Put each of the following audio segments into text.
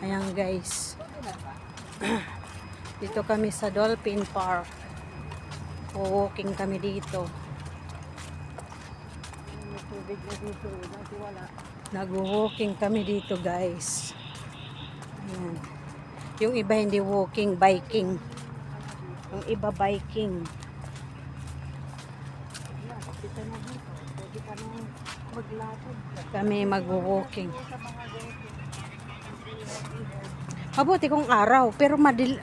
Ayan guys. Dito kami sa Dolphin Park. Walking kami dito. Nag-walking kami dito guys. Ayan. Yung iba hindi walking, biking. Yung iba biking. Kami mag-walking. Mabuti kung araw, pero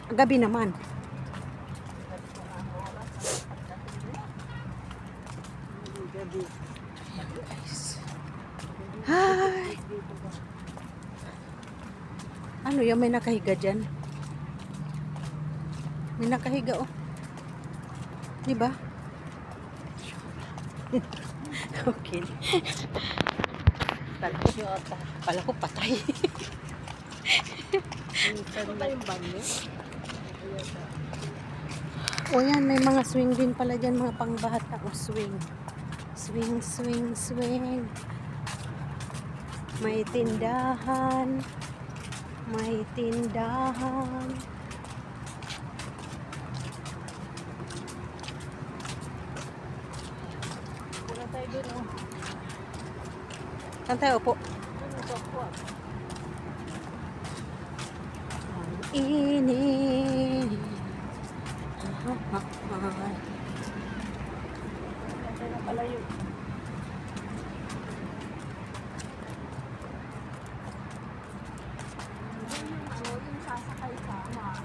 gabi naman. Ayan guys. Hi! Ano yung may nakahiga dyan? May nakahiga oh. Diba? Okay. Pala ko patay. O yan, may mga swing din pala dyan, mga pangbata o swing. Swing, swing, swing. May tindahan. May tindahan. Pula tayo dun oh. Saan tayo upo? Ini. Palayo. Yung sasakay sama.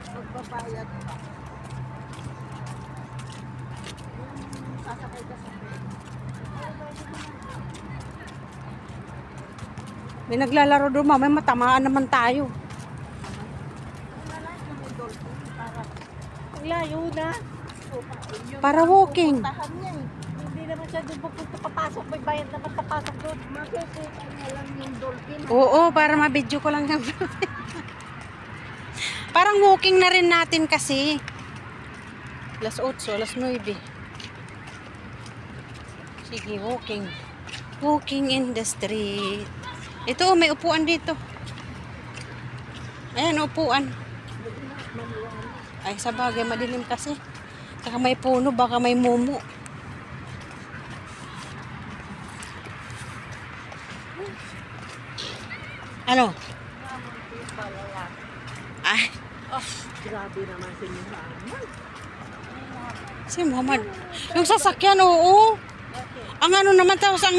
Magbabayad pa. Yung sasakay ka sa bed. May naglalaro doon, may matamaan naman tayo. Layo na. Para walking. Hindi naman siya doon pupunta papasok. May bayad naman papasok doon. Makikita nga lang yung dolphin. Oo, para mabidyo ko lang yung parang walking na rin natin kasi. Alas 8, alas 9. Sige, walking. Walking in the street. Ito, may upuan dito. Ayan, upuan. Ay, sa bagay, madilim kasi. Saka may puno, baka may mumu. Ano? Ay. Oh, grabe naman si Muhammad. Si Muhammad. Yung sasakyan, oo. Ang ano naman, tapos ang...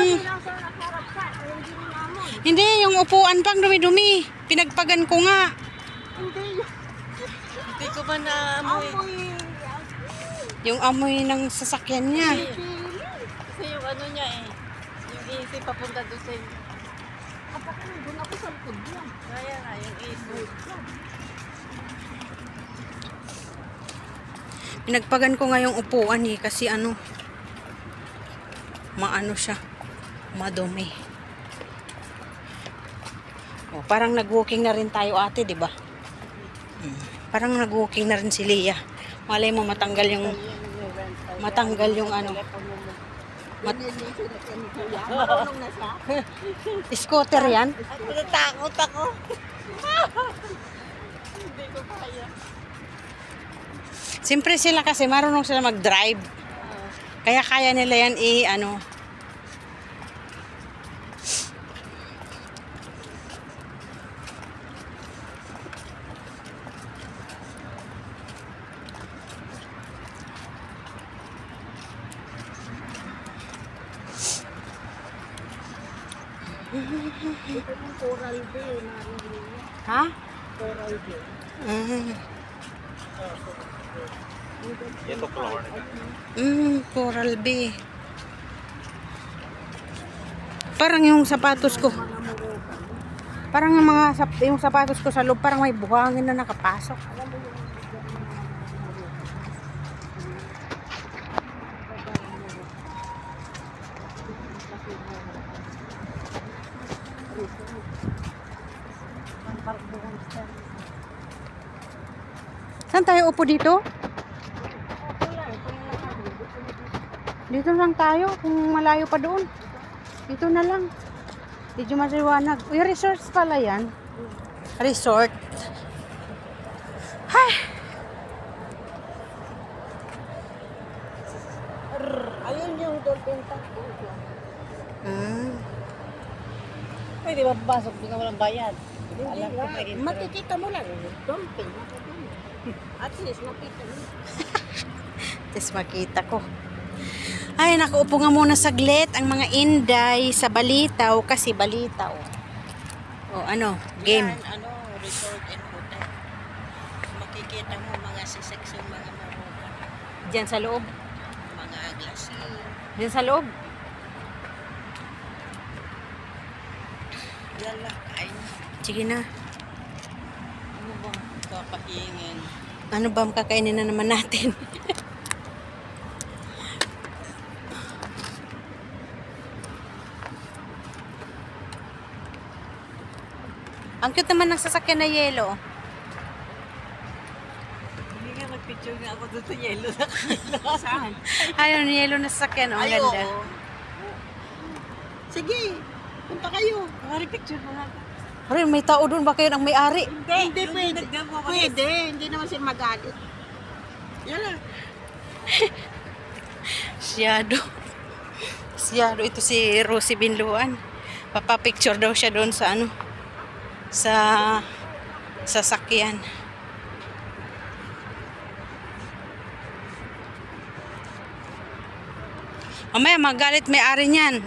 Hindi, yung upuan pang dumi-dumi. Pinagpagan ko nga. Hindi ko ba naamoy? Yung amoy ng sasakyan niya. Kasi yung ano niya eh. Yung AC papunta doon sa inyo. Kapag doon ako sa likod niya. Kaya nga, yung AC. Pinagpagan ko nga yung upuan eh. Kasi ano, maano siya. Madumi. O, parang nag-walking na rin tayo ate, di ba? Parang nag-walking na rin si Leah. Malay mo matanggal yung ano. Marunong na siya. Scooter yan. Natakot ako. Hindi ko kaya. Siyempre sila kasi marunong sila mag-drive. Kaya kaya nila yan ano. Ito yung Coral Bay. Ha? Coral Bay. Coral Bay. Parang yung sapatos ko. Parang yung sapatos ko sa loob parang may buhangin na nakapasok. Saan tayo upo dito? Dito lang tayo, kung malayo pa doon. Dito na lang. Medyo maliwanag. Uy, resorts pala yan. resort. Hay! Ayun yung dolphin tank. Hmm. Pwede ba pasok doon na walang bayad? Hindi Alam ko nga. may intro. Makikita mo lang. Dumping. At least makita mo. Tapos makita ko. Ay, nakaupo nga muna saglit ang mga inday sa Balitaw kasi Balitaw. O ano, game. Yan, ano, resort and hotel. Makikita mo mga siseksyon, mga marukan, Diyan sa loob. mga glassy. Diyan sa loob. Yan lang, kain. Sige na. Ano bang kapahingin? Ano ba ang kakainin na naman natin? Ang cute naman ng sasakyan na yelo. Hindi nga nagpicture nga ako doon sa yellow na Saan? Ayun, yelo na sasakyan. Oh, ang Ay, ganda. oo. Sige, punta kayo. Mari picture mo nga. Aray, may tao doon. Baka yun ang may-ari. Hindi Yun yung pwede. naggawa ko. Pwede, hindi naman sila magalit. Yan lang. Siyado. Siyado. Ito si Rosie Binluan. Papapicture daw siya doon sa ano. Sa sasakyan. Mamaya magalit may-ari niyan.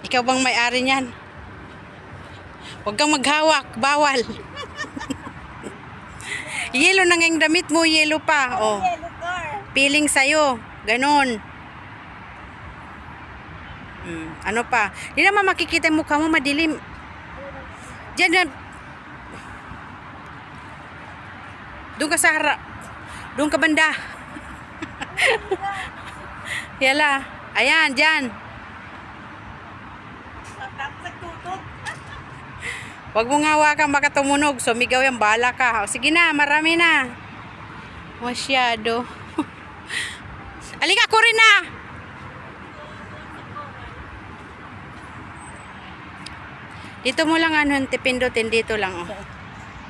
Ikaw bang may-ari niyan? Huwag kang maghawak, bawal. Yelo na nga yung damit mo, yelo pa. Oh. Yellow car. Feeling sa'yo. Ganon. Ano pa? Hindi naman makikita yung mukha mo, madilim. Diyan, diyan. Doon ka sa harap. Doon ka banda. Yala. Ayan, diyan. Huwag mong hawakan, baka tumunog. Sumigaw yung bala ka. O, sige na, marami na. Masyado. Alika, ko rin na. Dito mo lang ano, pindutin. Dito lang. Oh.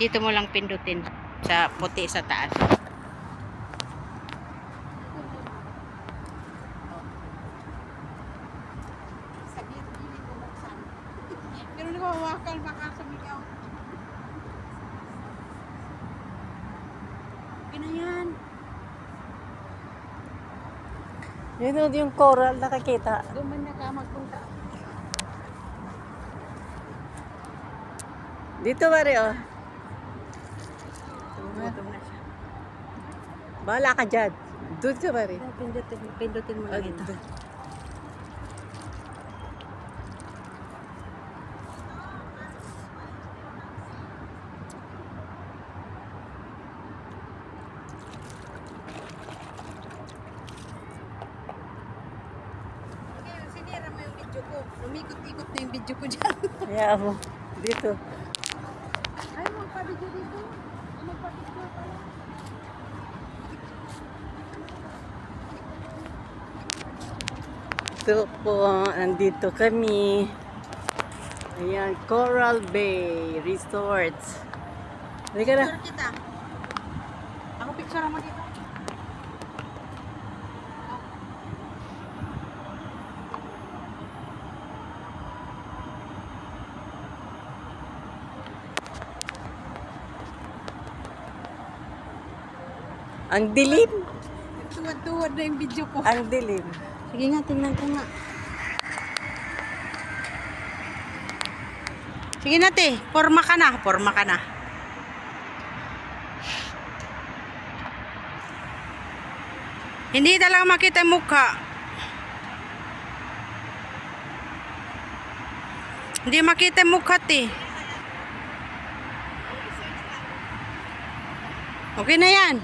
Dito mo lang pindutin. Sa puti sa taas. Pero nakawakan, baka sumigaw. Pinayan. Yun yung coral nakakita. Gumanda ka magpunta. Dito Mari oh. Gutom na siya. Bahala ka dyan. Doon ka Mari. Pindutin mo lang ito. Sinira mo yung video ko. Lumikot-ikot na yung video ko dyan. Kaya mo. Dito. Ay, magpa-video dito. Magpa-video pala. Ito po, andito kami. Ayan, Coral Bay Resort. Halika na. Picture kita. Ako picture mo dito. Ang dilim. Tuwad-tuwad na yung video ko. Ang dilim. Sige nga, tingnan ko nga. Sige na, te. Forma ka na. Forma ka na. Hindi talaga makita yung mukha. Hindi makita yung mukha, te. Okay na yan.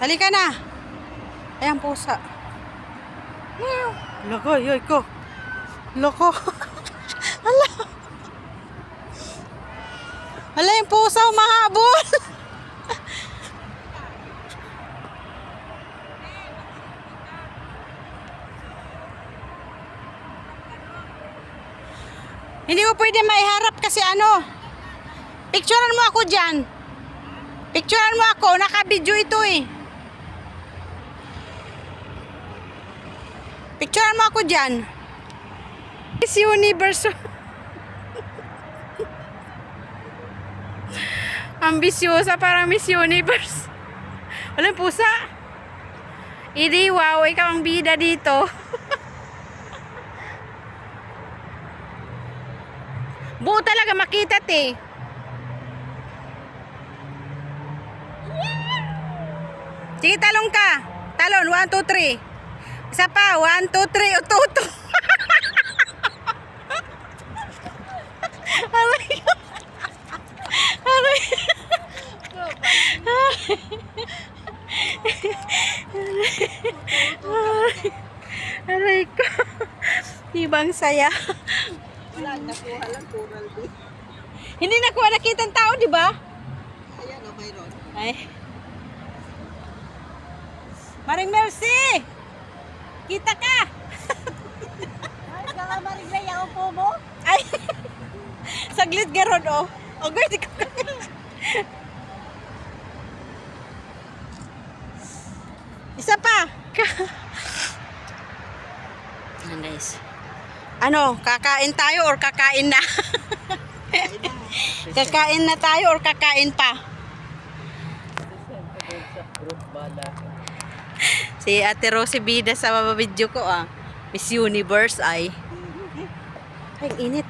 Halika na. Ayan, pusa. Loko, yoy ko. Loko. Hala. Hala, yung pusa umahabol. Hindi ko pwede maiharap kasi ano. Picturean mo ako dyan. Picturean mo ako. Naka-video ito eh. Picturean mo ako dyan. Miss Universe. Ambisyosa para Miss Universe. Walang pusa. Idi, wow, ikaw ang bida dito. Buo talaga makita te. Sige, talong ka. Talon, 1, 2, 3. Isa pa, 1, 2, 3. Uto-uto. Aray. Aray. Aray ko. Ibang saya. Wala, nakuha lang coral B. Hindi nakuha nakita ng tao, di ba? Ayan o, mayroon. Ay. Maring Mercy! Kita ka! Ay, kaka Mariglay, ako po mo. Ay! Saglit garod, oh. O, guys, di ko Isa pa! Ayan, guys. Ano, kakain tayo or kakain na? Kakain na tayo or kakain pa? Si Ate Rosie Bida sa video ko ah. Miss Universe ay. Ay, ang init.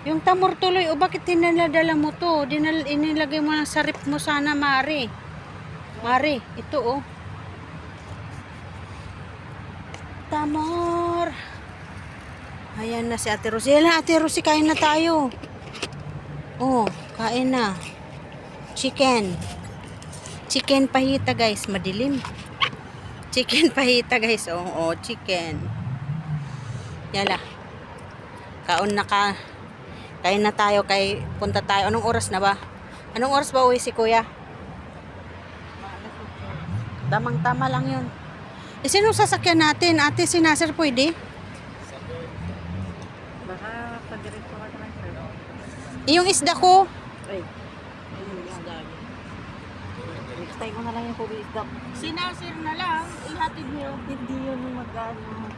Yung tamor tuloy, o bakit dinaladala mo to? Inilagay mo lang sa rip mo sana, Mari. Mari, ito oh. Tamor. Ayan na si Ate Rosie. Ayan na, Ate Rosie, kain na tayo. Oh, kain na. Chicken. Chicken pahita, guys. Madilim. Chicken pahita, guys. Oh, chicken. Yala. Kaon na ka. Kain na tayo. Punta tayo. Anong oras na ba? Anong oras ba uwi si Kuya? Damang-tama lang yun. Eh, sino sasakyan natin? Ate, si Nasir pwede? Baka pag-diretso ka naman, sir. Yung isda ko. Ay, ayun, isda. Next time ko na lang yung puro isda. Si Nasir na lang, ihatid niyo. Hindi yun yung mag-ano.